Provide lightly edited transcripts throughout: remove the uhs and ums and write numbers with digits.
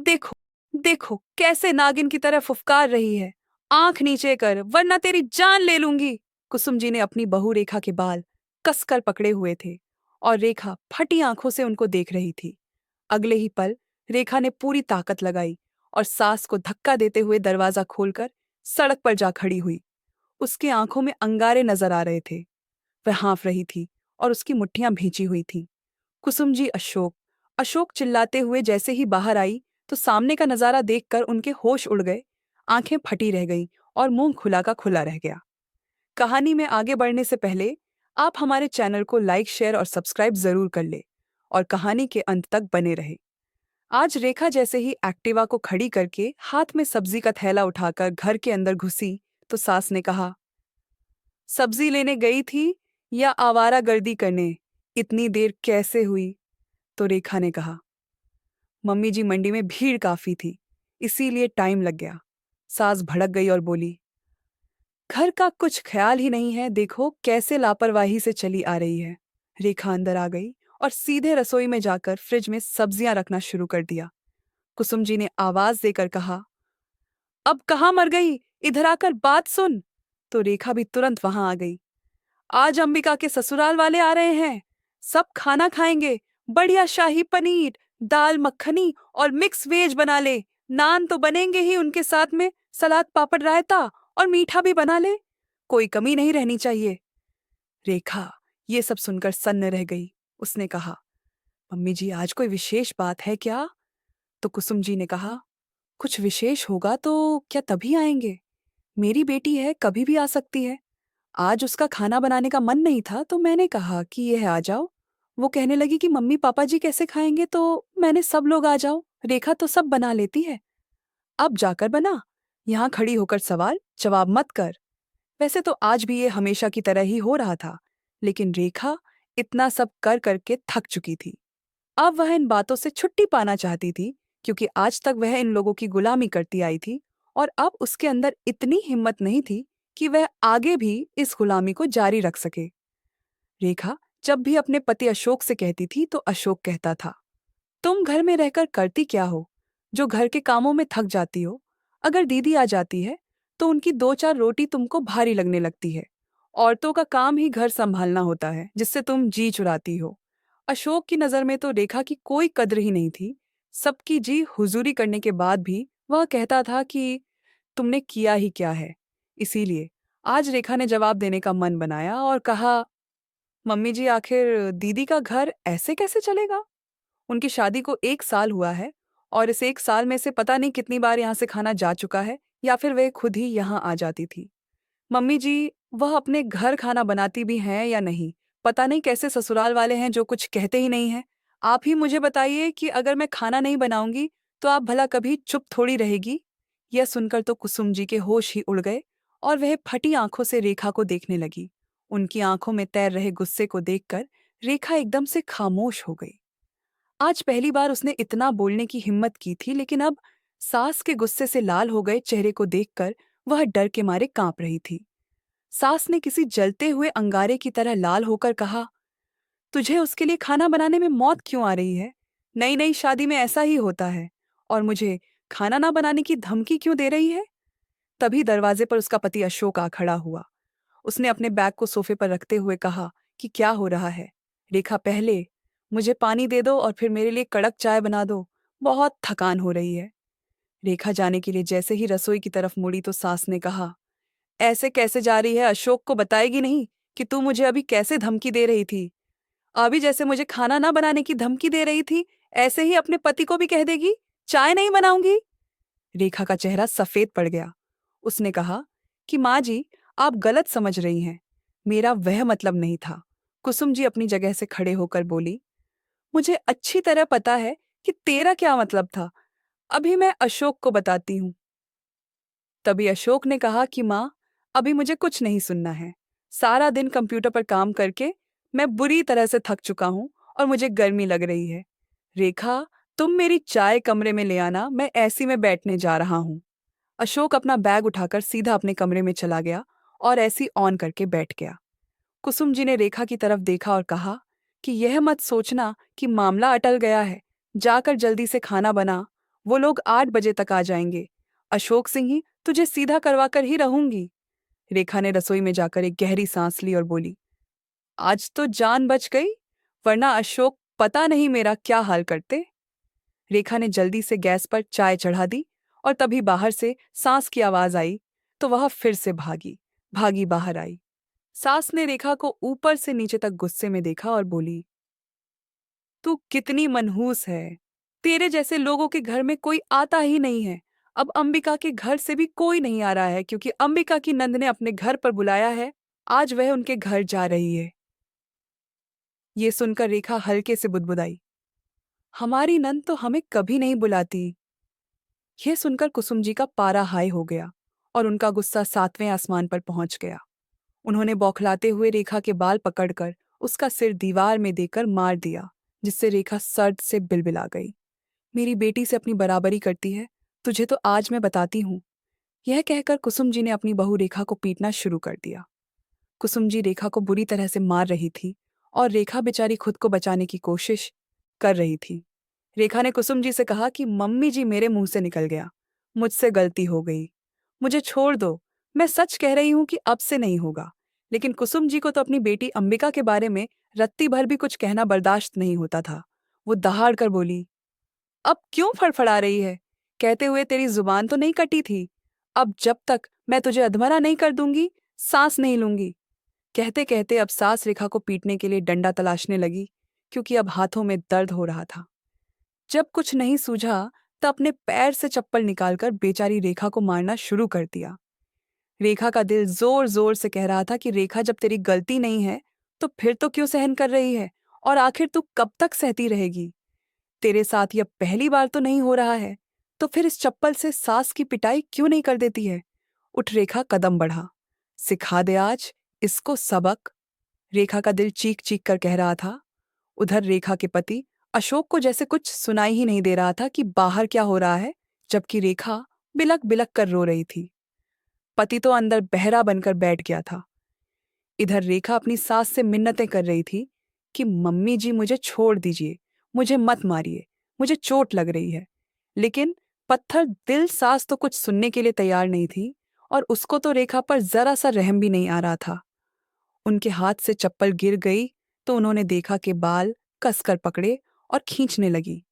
देखो, देखो कैसे नागिन की तरह फुफकार रही है। आंख नीचे कर वरना तेरी जान ले लूंगी। कुसुम जी ने अपनी बहू रेखा के बाल कसकर पकड़े हुए थे और रेखा फटी आंखों से उनको देख रही थी। अगले ही पल रेखा ने पूरी ताकत लगाई और सास को धक्का देते हुए दरवाजा खोलकर सड़क पर जा खड़ी हुई। उसकी आंखों में अंगारे नजर आ रहे थे। वह हाँफ रही थी और उसकी मुट्ठियां भींची हुई थीं। कुसुम जी अशोक, अशोक चिल्लाते हुए जैसे ही बाहर आई तो सामने का नजारा देखकर उनके होश उड़ गए। आंखें फटी रह गईं और मुंह खुला का खुला रह गया। कहानी में आगे बढ़ने से पहले आप हमारे चैनल को लाइक, शेयर और सब्सक्राइब जरूर कर ले और कहानी के अंत तक बने रहे। आज रेखा जैसे ही एक्टिवा को खड़ी करके हाथ में सब्जी का थैला उठाकर घर के अंदर घुसी तो सास ने कहा, सब्जी लेने गई थी या आवारागर्दी करने? इतनी देर कैसे हुई? तो रेखा ने कहा, मम्मी जी मंडी में भीड़ काफी थी, इसीलिए टाइम लग गया। सास भड़क गई और बोली, घर का कुछ ख्याल ही नहीं है, देखो कैसे लापरवाही से चली आ रही है। रेखा अंदर आ गई और सीधे रसोई में जाकर फ्रिज में सब्जियां रखना शुरू कर दिया। कुसुम जी ने आवाज देकर कहा, अब कहाँ मर गई, इधर आकर बात सुन। तो रेखा भी तुरंत वहां आ गई। आज अंबिका के ससुराल वाले आ रहे हैं, सब खाना खाएंगे। बढ़िया शाही पनीर, दाल मखनी और मिक्स वेज बना ले। नान तो बनेंगे ही, उनके साथ में सलाद, पापड़, रायता और मीठा भी बना ले। कोई कमी नहीं रहनी चाहिए। रेखा ये सब सुनकर सन्न रह गई। उसने कहा, मम्मी जी आज कोई विशेष बात है क्या? तो कुसुम जी ने कहा, कुछ विशेष होगा तो क्या तभी आएंगे? मेरी बेटी है, कभी भी आ सकती है। आज उसका खाना बनाने का मन नहीं था तो मैंने कहा कि यह आ जाओ। वो कहने लगी कि मम्मी पापा जी कैसे खाएंगे, तो मैंने सब लोग आ जाओ, रेखा तो सब बना लेती है। अब जाकर बना, यहाँ खड़ी होकर सवाल जवाब मत कर। वैसे तो आज भी ये हमेशा की तरह ही हो रहा था, लेकिन रेखा इतना सब कर करके थक चुकी थी। अब वह इन बातों से छुट्टी पाना चाहती थी, क्योंकि आज तक वह इन लोगों की गुलामी करती आई थी और अब उसके अंदर इतनी हिम्मत नहीं थी कि वह आगे भी इस गुलामी को जारी रख सके। रेखा जब भी अपने पति अशोक से कहती थी तो अशोक कहता था, तुम घर में रहकर करती क्या हो, जो घर के कामों में थक जाती हो? अगर दीदी आ जाती है तो उनकी दो चार रोटी तुमको भारी लगने लगती है। औरतों का काम ही घर संभालना होता है, जिससे तुम जी चुराती हो। अशोक की नज़र में तो रेखा की कोई कद्र ही नहीं थी। सबकी जी हुजूरी करने के बाद भी वह कहता था कि तुमने किया ही क्या है। इसीलिए आज रेखा ने जवाब देने का मन बनाया और कहा, मम्मी जी आखिर दीदी का घर ऐसे कैसे चलेगा? उनकी शादी को 1 साल हुआ है और इस 1 साल में से पता नहीं कितनी बार यहाँ से खाना जा चुका है या फिर वे खुद ही यहाँ आ जाती थी। मम्मी जी, वह अपने घर खाना बनाती भी हैं या नहीं, पता नहीं कैसे ससुराल वाले हैं जो कुछ कहते ही नहीं हैं। आप ही मुझे बताइए कि अगर मैं खाना नहीं बनाऊंगी तो आप भला कभी चुप थोड़ी रहेगी? यह सुनकर तो कुसुम जी के होश ही उड़ गए और वह फटी आंखों से रेखा को देखने लगी। उनकी आंखों में तैर रहे गुस्से को देखकर रेखा एकदम से खामोश हो गई। आज पहली बार उसने इतना बोलने की हिम्मत की थी, लेकिन अब सास के गुस्से से लाल हो गए चेहरे को देखकर वह डर के मारे कांप रही थी। सास ने किसी जलते हुए अंगारे की तरह लाल होकर कहा, तुझे उसके लिए खाना बनाने में मौत क्यों आ रही है? नई नई शादी में ऐसा ही होता है। और मुझे खाना ना बनाने की धमकी क्यों दे रही है? तभी दरवाजे पर उसका पति अशोक आ खड़ा हुआ। उसने अपने बैग को सोफे पर रखते हुए कहा कि क्या हो रहा है? रेखा, पहले मुझे पानी दे दो और फिर मेरे लिए कड़क चाय बना दो, बहुत थकान हो रही है। रेखा जाने के लिए जैसे ही रसोई की तरफ मुड़ी तो सास ने कहा, ऐसे कैसे जा रही है? अशोक को बताएगी नहीं कि तू मुझे अभी कैसे धमकी दे रही थी? अभी जैसे मुझे खाना ना बनाने की धमकी दे रही थी, ऐसे ही अपने पति को भी कह देगी चाय नहीं बनाऊंगी? रेखा का चेहरा सफेद पड़ गया। उसने कहा कि माँ जी, आप गलत समझ रही हैं, मेरा वह मतलब नहीं था। कुसुम जी अपनी जगह से खड़े होकर बोली, मुझे अच्छी तरह पता है कि तेरा क्या मतलब था। अभी मैं अशोक को बताती हूँ। तभी अशोक ने कहा कि माँ, अभी मुझे कुछ नहीं सुनना है। सारा दिन कंप्यूटर पर काम करके मैं बुरी तरह से थक चुका हूँ और मुझे गर्मी लग रही है। रेखा, तुम मेरी चाय कमरे में ले आना, मैं एसी में बैठने जा रहा हूँ। अशोक अपना बैग उठाकर सीधा अपने कमरे में चला गया और एसी ऑन करके बैठ गया। कुसुम जी ने रेखा की तरफ देखा और कहा कि यह मत सोचना कि मामला अटल गया है। जाकर जल्दी से खाना बना वो लोग 8 बजे तक आ जाएंगे। अशोक सिंह ही तुझे सीधा करवा कर ही रहूंगी। रेखा ने रसोई में जाकर एक गहरी सांस ली और बोली, आज तो जान बच गई, वरना अशोक पता नहीं मेरा क्या हाल करते। रेखा ने जल्दी से गैस पर चाय चढ़ा दी और तभी बाहर से सास की आवाज आई तो वह फिर से भागी भागी बाहर आई। सास ने रेखा को ऊपर से नीचे तक गुस्से में देखा और बोली, तू कितनी मनहूस है। तेरे जैसे लोगों के घर में कोई आता ही नहीं है। अब अंबिका के घर से भी कोई नहीं आ रहा है क्योंकि अंबिका की नंद ने अपने घर पर बुलाया है। आज वह उनके घर जा रही है। ये सुनकर रेखा हल्के से बुदबुदाई, हमारी नंद तो हमें कभी नहीं बुलाती। यह सुनकर कुसुम जी का पारा हाई हो गया और उनका गुस्सा 7वें आसमान पर पहुंच गया। उन्होंने बौखलाते हुए रेखा के बाल पकड़कर उसका सिर दीवार में देकर मार दिया, जिससे रेखा सर्द से बिलबिला गई। मेरी बेटी से अपनी बराबरी करती है, तुझे तो आज मैं बताती हूँ। यह कहकर कुसुम जी ने अपनी बहू रेखा को पीटना शुरू कर दिया। कुसुम जी रेखा को बुरी तरह से मार रही थी और रेखा बेचारी खुद को बचाने की कोशिश कर रही थी। रेखा ने कुसुम जी से कहा कि मम्मी जी, मेरे मुंह से निकल गया, मुझसे गलती हो गई, मुझे छोड़ दो। मैं सच कह रही हूं कि अब से नहीं होगा। लेकिन कुसुम जी को तो अपनी बेटी अंबिका के बारे में रत्ती भर भी कुछ कहना बर्दाश्त नहीं होता था। वो दहाड़ कर बोली, अब क्यों फड़फड़ा रही है? कहते हुए तेरी जुबान तो नहीं कटी थी। अब जब तक मैं तुझे अधमरा नहीं कर दूंगी, सांस नहीं लूंगी। कहते कहते अब सास रेखा को पीटने के लिए डंडा तलाशने लगी, क्योंकि अब हाथों में दर्द हो रहा था। जब कुछ नहीं सूझा तो अपने पैर से चप्पल निकालकर बेचारी रेखा को मारना शुरू कर दिया। रेखा का दिल जोर जोर से कह रहा था कि रेखा, जब तेरी गलती नहीं है तो फिर तो क्यों सहन कर रही है, और आखिर तू कब तक सहती रहेगी? तेरे साथ यह पहली बार तो नहीं हो रहा है, तो फिर इस चप्पल से सास की पिटाई क्यों नहीं कर देती है? उठ रेखा, कदम बढ़ा, सिखा दे आज इसको सबक। रेखा का दिल चीख चीख कर कह रहा था। उधर रेखा के पति अशोक को जैसे कुछ सुनाई ही नहीं दे रहा था कि बाहर क्या हो रहा है, जबकि रेखा बिलक बिलक कर रो रही थी। पति तो अंदर बहरा बनकर बैठ गया था। इधर रेखा अपनी सास से मिन्नतें कर रही थी कि मम्मी जी, मुझे छोड़ दीजिए, मुझे मत मारिए, मुझे चोट लग रही है। लेकिन पत्थर दिल सास तो कुछ सुनने के लिए तैयार नहीं थी, और उसको तो रेखा पर जरा सा रहम भी नहीं आ रहा था। उनके हाथ से चप्पल गिर गई तो उन्होंने देखा कि बाल कसकर पकड़े और खींचने लगी।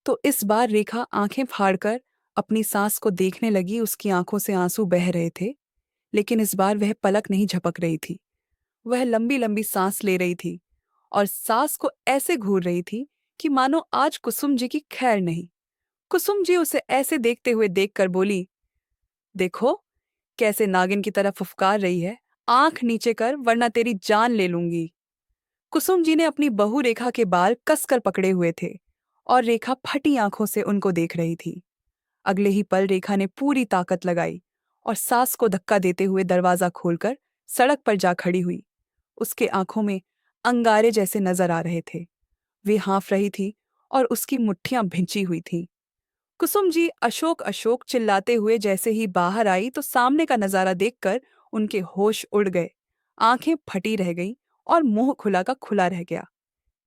तो इस बार रेखा आंखें फाड़कर अपनी सास को देखने लगी। उसकी आंखों से आंसू बह रहे थे, लेकिन इस बार वह पलक नहीं झपक रही थी। वह लंबी लंबी सांस ले रही थी और सास को ऐसे घूर रही थी कि मानो आज कुसुम जी की खैर नहीं। कुसुम जी उसे ऐसे देखते हुए देखकर बोली, देखो कैसे नागिन की तरह फुफकार रही है, आंख नीचे कर वरना तेरी जान ले लूंगी। कुसुम जी ने अपनी बहू रेखा के बाल कसकर पकड़े हुए थे और रेखा फटी आंखों से उनको देख रही थी। अगले ही पल रेखा ने पूरी ताकत लगाई और सास को धक्का देते हुए दरवाजा खोलकर सड़क पर जा खड़ी हुई। उसके आंखों में अंगारे जैसे नजर आ रहे थे। वे हाँफ रही थी और उसकी मुट्ठियां भिंची हुई थीं। कुसुम जी अशोक अशोक चिल्लाते हुए जैसे ही बाहर आई तो सामने का नजारा देखकर उनके होश उड़ गए। आंखें फटी रह गईं और मुंह खुला का खुला रह गया।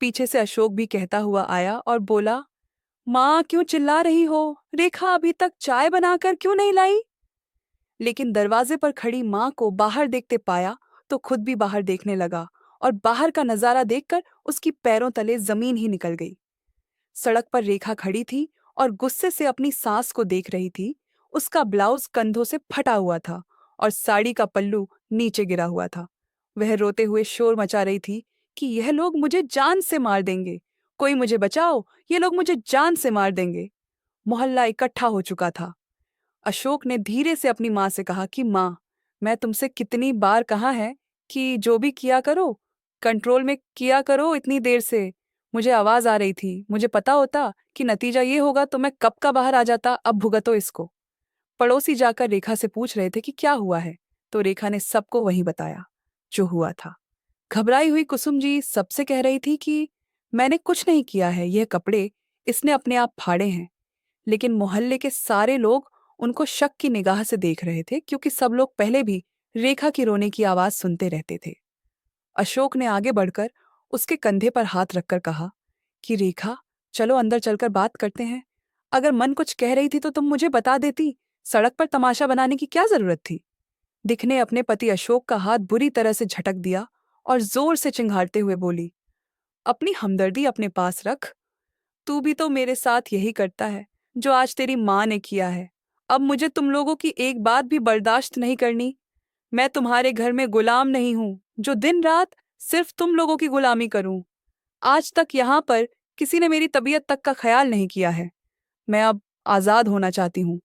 पीछे से अशोक भी कहता हुआ आया और बोला, माँ क्यों चिल्ला रही हो? रेखा अभी तक चाय बनाकर क्यों नहीं लाई? लेकिन दरवाजे पर खड़ी माँ को बाहर देखते पाया तो खुद भी बाहर देखने लगा, और बाहर का नजारा देखकर उसकी पैरों तले जमीन ही निकल गई। सड़क पर रेखा खड़ी थी और गुस्से से अपनी सास को देख रही थी। उसका ब्लाउज कंधों से फटा हुआ था और साड़ी का पल्लू नीचे गिरा हुआ था। वह रोते हुए शोर मचा रही थी कि यह लोग मुझे जान से मार देंगे, कोई मुझे बचाओ, ये लोग मुझे जान से मार देंगे। मोहल्ला इकट्ठा हो चुका था। अशोक ने धीरे से अपनी माँ से कहा कि माँ, मैं तुमसे कितनी बार कहा है कि जो भी किया करो कंट्रोल में किया करो। इतनी देर से मुझे आवाज आ रही थी, मुझे पता होता कि नतीजा ये होगा तो मैं कब का बाहर आ जाता। अब भुगतो इसको। पड़ोसी जाकर रेखा से पूछ रहे थे कि क्या हुआ है, तो रेखा ने सबको वही बताया जो हुआ था। घबराई हुई कुसुम जी सबसे कह रही थी कि मैंने कुछ नहीं किया है, यह कपड़े इसने अपने आप फाड़े हैं। लेकिन मोहल्ले के सारे लोग उनको शक की निगाह से देख रहे थे, क्योंकि सब लोग पहले भी रेखा की रोने की आवाज सुनते रहते थे। अशोक ने आगे बढ़कर उसके कंधे पर हाथ रखकर कहा कि रेखा, चलो अंदर चलकर बात करते हैं। अगर मन कुछ कह रही थी तो तुम मुझे बता देती। सड़क पर तमाशा बनाने की क्या जरूरत थी? दिख ने अपने पति अशोक का हाथ बुरी तरह से झटक दिया और जोर से चिंघाड़ते हुए बोली, अपनी हमदर्दी अपने पास रख। तू भी तो मेरे साथ यही करता है जो आज तेरी माँ ने किया है। अब मुझे तुम लोगों की एक बात भी बर्दाश्त नहीं करनी। मैं तुम्हारे घर में गुलाम नहीं हूं जो दिन रात सिर्फ तुम लोगों की गुलामी करूं। आज तक यहाँ पर किसी ने मेरी तबीयत तक का ख्याल नहीं किया है। मैं अब आजाद होना चाहती हूँ।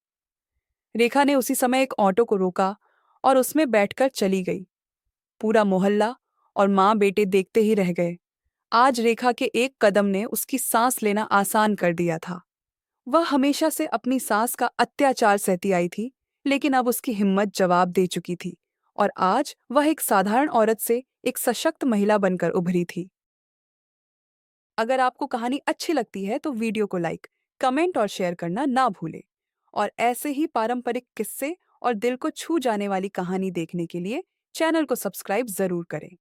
रेखा ने उसी समय एक ऑटो को रोका और उसमें बैठकर चली गई। पूरा मोहल्ला और माँ बेटे देखते ही रह गए। आज रेखा के एक कदम ने उसकी सांस लेना आसान कर दिया था। वह हमेशा से अपनी सास का अत्याचार सहती आई थी, लेकिन अब उसकी हिम्मत जवाब दे चुकी थी और आज वह एक साधारण औरत से एक सशक्त महिला बनकर उभरी थी। अगर आपको कहानी अच्छी लगती है तो वीडियो को लाइक, कमेंट और शेयर करना ना भूलें। और ऐसे ही पारंपरिक किस्से और दिल को छू जाने वाली कहानी देखने के लिए चैनल को सब्सक्राइब जरूर करें।